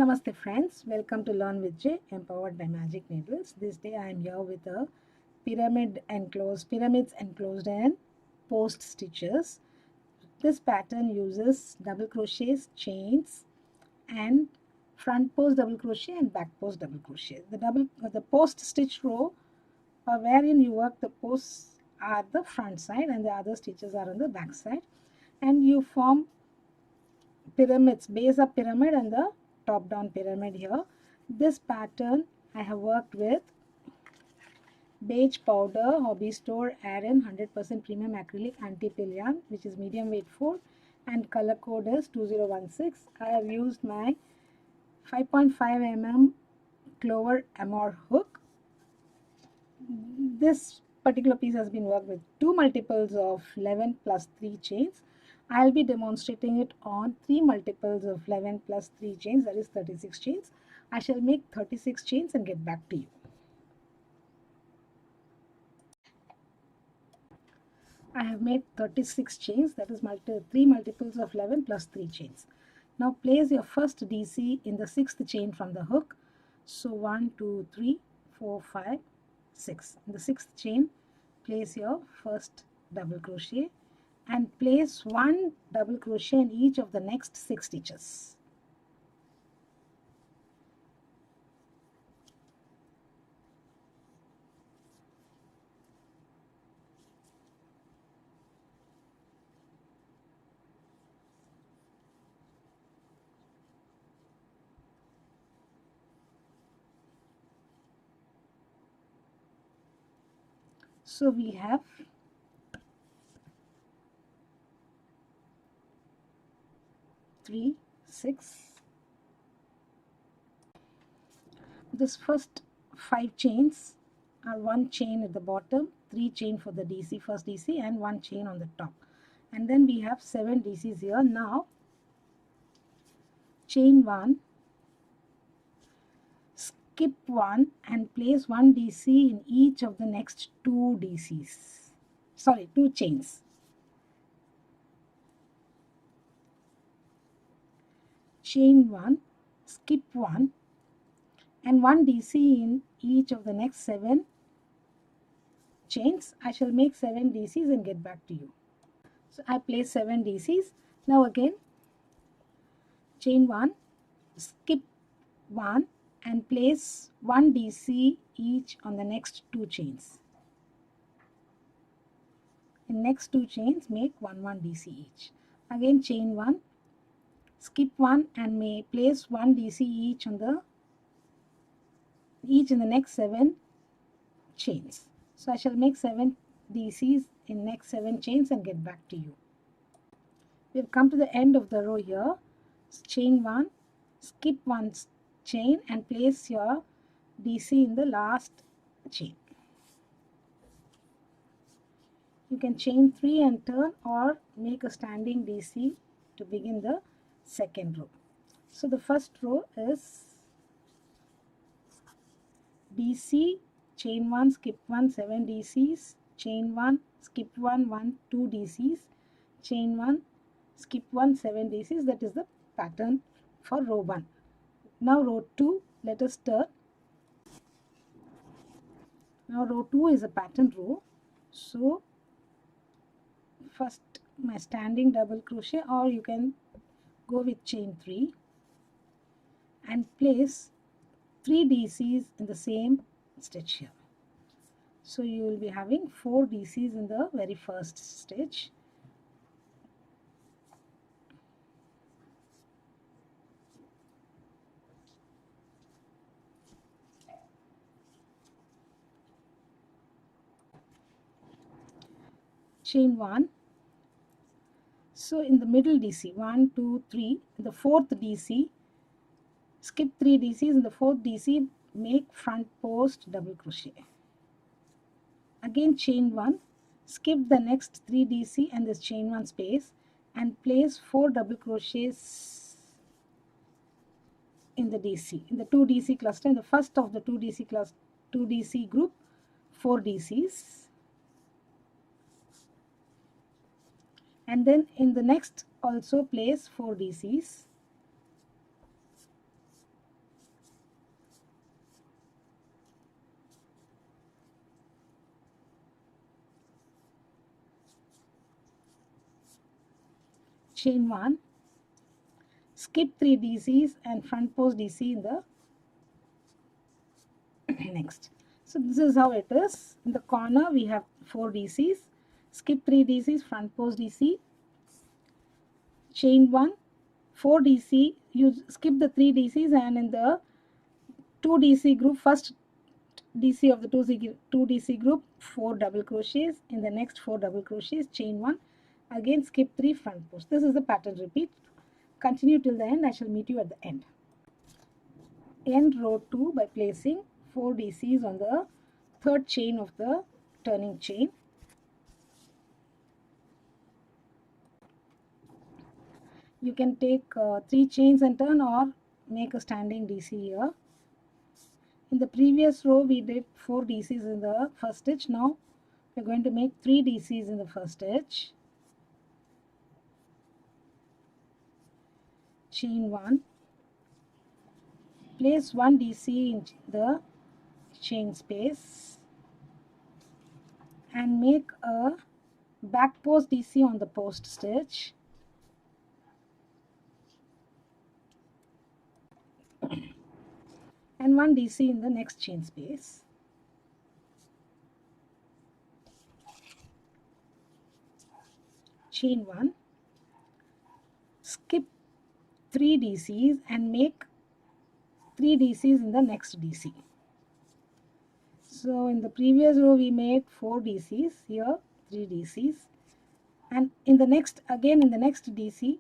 Namaste friends, welcome to Learn with J, empowered by Magic Needles. This day I am here with a pyramids enclosed in post stitches. This pattern uses double crochets, chains and front post double crochet and back post double crochet. The post stitch row wherein you work the posts are the front side and the other stitches are on the back side, and you form pyramids, base up pyramid and the top down pyramid here. This pattern I have worked with beige powder, hobby store Aran 100% premium acrylic anti-pill yarn, which is medium weight 4, and color code is 2016. I have used my 5.5 mm clover amor hook. This particular piece has been worked with two multiples of 11 plus 3 chains. I'll be demonstrating it on 3 multiples of 11 plus 3 chains, that is 36 chains. I shall make 36 chains and get back to you. I have made 36 chains, that is 3 multiples of 11 plus 3 chains. Now place your first DC in the 6th chain from the hook. So 1, 2, 3, 4, 5, 6. In the 6th chain, place your first double crochet and place 1 double crochet in each of the next 6 stitches. So we have 3, 6. This first 5 chains are 1 chain at the bottom, 3 chain for the DC, first DC, and 1 chain on the top. And then we have 7 DCs here. Now chain 1, skip 1 and place 1 DC in each of the next 2 DCs. Sorry, 2 chains. Chain 1, skip 1 and 1 DC in each of the next 7 chains. I shall make 7 DCs and get back to you. So I place 7 DCs. Now again, chain 1, skip 1 and place 1 DC each on the next 2 chains. In next 2 chains, make 1 DC each. Again chain 1, skip 1 and may place 1 DC each in the next 7 chains. So I shall make 7 DCs in next 7 chains and get back to you. We have come to the end of the row here. Chain 1, skip 1 chain and place your DC in the last chain. You can chain 3 and turn or make a standing DC to begin the second row. So the first row is DC, chain 1, skip 1, 7 DCs, chain 1, skip 1, 1, 2 DCs, chain 1, skip 1, 7 DCs. That is the pattern for row 1. Now row 2, let us turn. Now row 2 is a pattern row. So first my standing double crochet, or you can go with chain 3 and place 3 DCs in the same stitch here. So you will be having 4 DCs in the very first stitch. Chain 1. So in the middle DC, 1, 2, 3, in the 4th DC, skip 3 DCs. In the 4th DC, make front post double crochet. Again chain 1, skip the next 3 DC and this chain 1 space and place 4 double crochets in the DC, in the 2 DC cluster. In the first of the 2 DC cluster, 2 DC group, 4 DCs. And then in the next also place 4 DCs. chain 1, skip 3 DCs and front post DC in the next. So this is how it is. In the corner we have 4 DCs, skip 3 DCs, front post DC, chain 1, 4 DC, you skip the 3 DCs, and in the 2 DC group, first DC of the 2 DC group, 4 double crochets, in the next 4 double crochets, chain 1, again skip 3 front post. This is the pattern repeat. Continue till the end. I shall meet you at the end. End row 2 by placing 4 DCs on the third chain of the turning chain. You can take 3 chains and turn, or make a standing DC here. In the previous row we did 4 DCs in the first stitch. Now we are going to make 3 DCs in the first stitch. Chain 1, place 1 DC in the chain space and make a back post DC on the post stitch. And 1 DC in the next chain space. Chain 1, skip 3 DCs and make 3 DCs in the next DC. So in the previous row we made 4 DCs, here 3 DCs, and in the next, again in the next DC,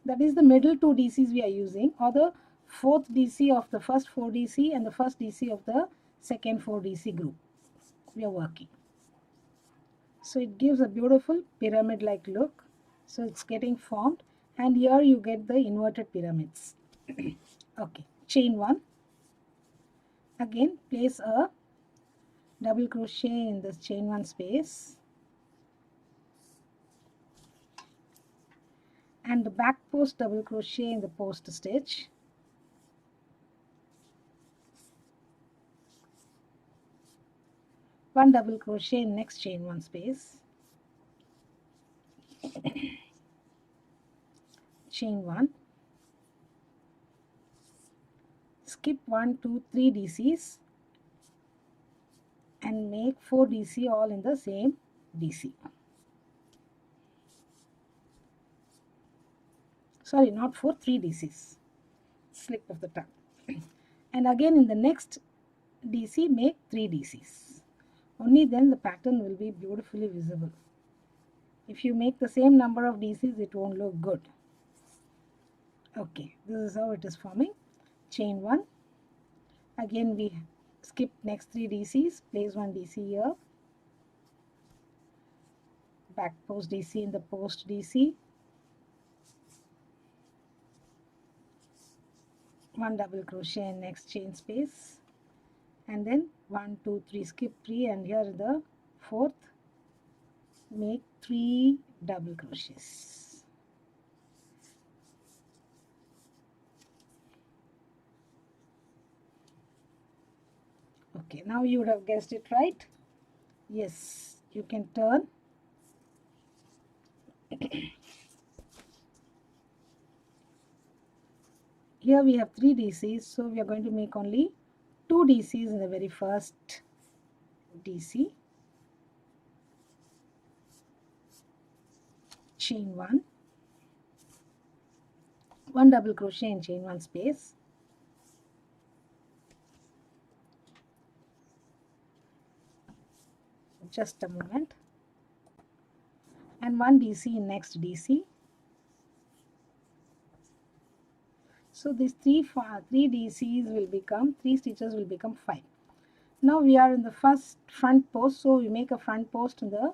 that is the middle 2 DCs we are using, or the fourth DC of the first 4 DC and the first DC of the second 4 DC group we are working. So it gives a beautiful pyramid like look. So it's getting formed, and here you get the inverted pyramids. Okay, chain 1, again place a double crochet in this chain 1 space, and the back post double crochet in the post stitch. One double crochet in next chain 1 space. Chain 1, skip 1, 2, 3 DCs and make 4 DC all in the same DC. Sorry, not 4, 3 DCs. Slip of the tongue. And again in the next DC make 3 DCs. Only then the pattern will be beautifully visible. If you make the same number of DCs, it won't look good. Okay, this is how it is forming. Chain 1, again we skip next 3 DCs, place 1 DC here, back post DC in the post DC, 1 double crochet in next chain space, and then 1, 2, 3, skip 3, and here the fourth, make 3 double crochets. Okay, now you would have guessed it right. Yes, you can turn. Here we have 3 DCs, so we are going to make only 2 DCs in the very first DC. Chain 1, 1 double crochet in chain 1 space, just a moment, and 1 DC in next DC. So these 3 DCs will become 3 stitches will become 5. Now we are in the first front post, so we make a front post in the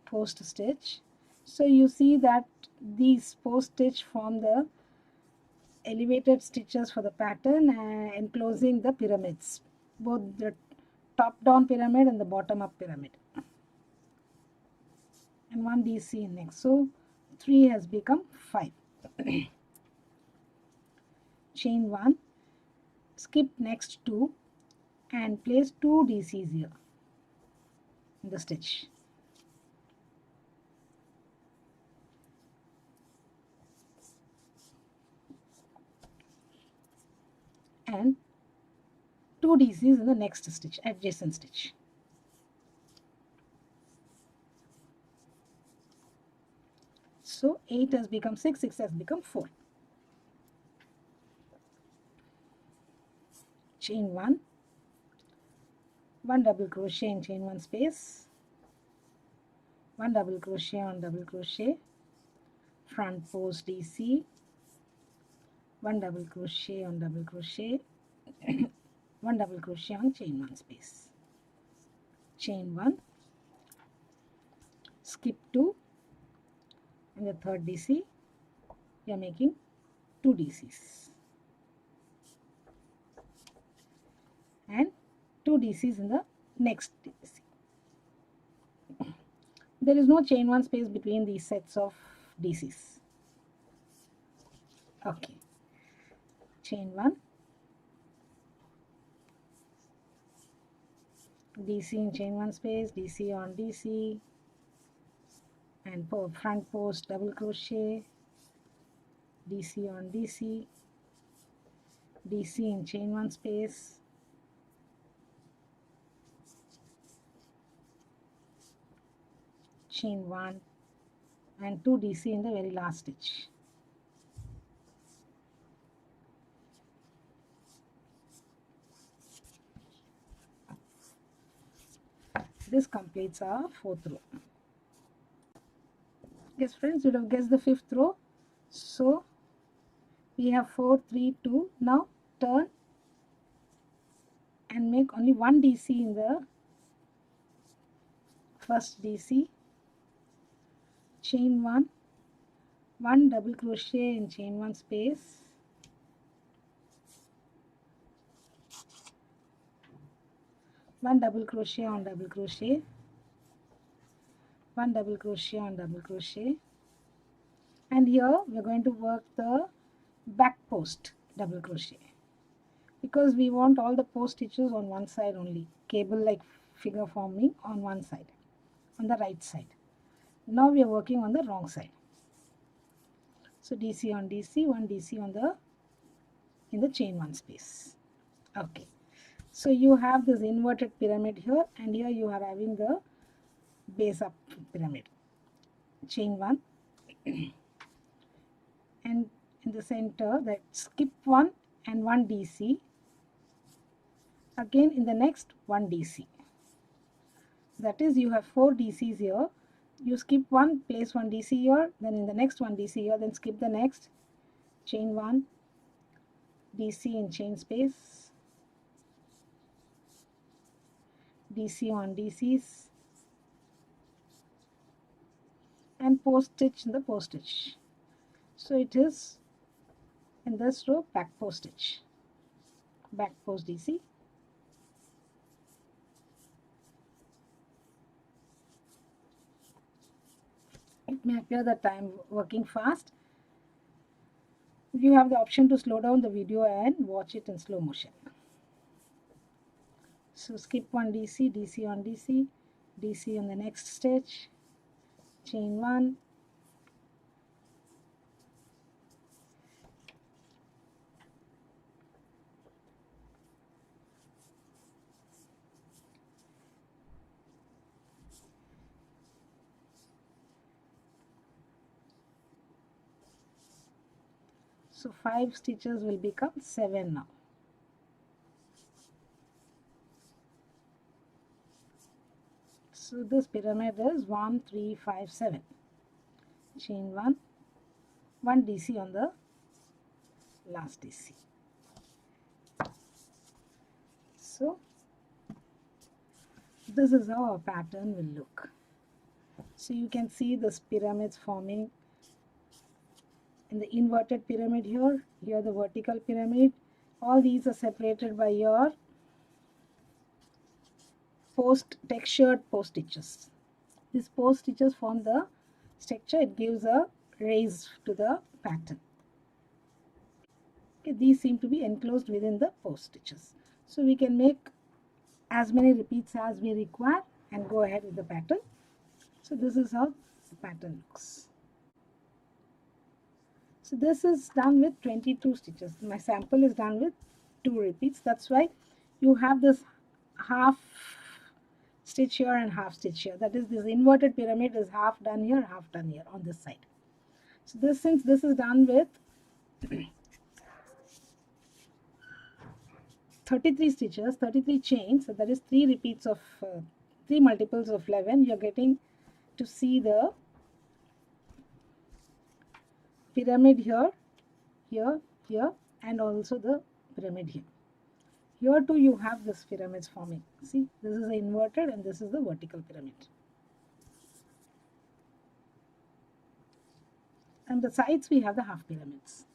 post stitch. So you see that these post stitch form the elevated stitches for the pattern, enclosing the pyramids, both the top down pyramid and the bottom up pyramid, and 1 DC in next. So 3 has become 5. Chain 1, skip next 2 and place 2 DCs here in the stitch. and 2 DCs in the next stitch, adjacent stitch. So 8 has become 6, 6 has become 4. Chain 1, 1 double crochet in chain 1 space, 1 double crochet on double crochet, front post DC, 1 double crochet on double crochet, 1 double crochet on chain 1 space, chain 1, skip 2, in the third DC we are making 2 DCs and 2 DCs in the next DC. There is no chain 1 space between these sets of DCs. Okay, chain 1, DC in chain 1 space, DC on DC, and front post double crochet, DC on DC, DC in chain 1 space, chain 1, and 2 DC in the very last stitch. This completes our 4th row. Yes friends, you would have guessed the 5th row. So we have 4, 3, 2. Now turn and make only 1 DC in the first DC, chain 1, 1 double crochet in chain 1 space, one double crochet on double crochet, 1 double crochet on double crochet, and here we are going to work the back post double crochet because we want all the post stitches on one side only, cable like figure forming on one side, on the right side. Now we are working on the wrong side. So DC on DC, 1 DC on the in the chain 1 space. Okay, so you have this inverted pyramid here, and here you are having the base up pyramid, chain 1 and in the center that skip 1 and 1 DC, again in the next 1 DC. That is, you have 4 DCs here. You skip 1, place 1 DC here, then in the next 1 DC here, then skip the next, chain 1, DC in chain space, DC on DCs, and post stitch in the post stitch. So it is in this row back post stitch, back post DC, it may appear that I am working fast. You have the option to slow down the video and watch it in slow motion. So skip 1 DC, DC on DC, DC on the next stitch, chain 1, so 5 stitches will become 7 now. So this pyramid is 1, 3, 5, 7. Chain 1, 1 DC on the last DC. So this is how our pattern will look. So you can see this pyramids forming in the inverted pyramid here, here the vertical pyramid. All these are separated by your textured post stitches. These post stitches form the structure, it gives a raise to the pattern. Okay, these seem to be enclosed within the post stitches. So we can make as many repeats as we require and go ahead with the pattern. So this is how the pattern looks. So this is done with 22 stitches. My sample is done with 2 repeats. That's why you have this half stitch here and half stitch here. That is, this inverted pyramid is half done here, half done here on this side. So this, since this is done with 33 stitches, 33 chains, so that is 3 repeats of 3 multiples of 11, you're getting to see the pyramid here, here, here, and also the pyramid here. Here too you have this pyramids forming. See, this is the inverted and this is the vertical pyramid. And the sides we have the half pyramids.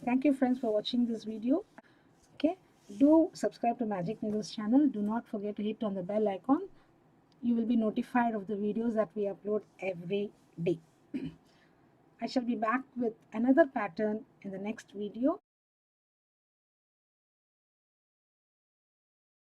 Thank you friends for watching this video. Okay, do subscribe to Magic Needles channel. Do not forget to hit on the bell icon. You will be notified of the videos that we upload every day. I shall be back with another pattern in the next video.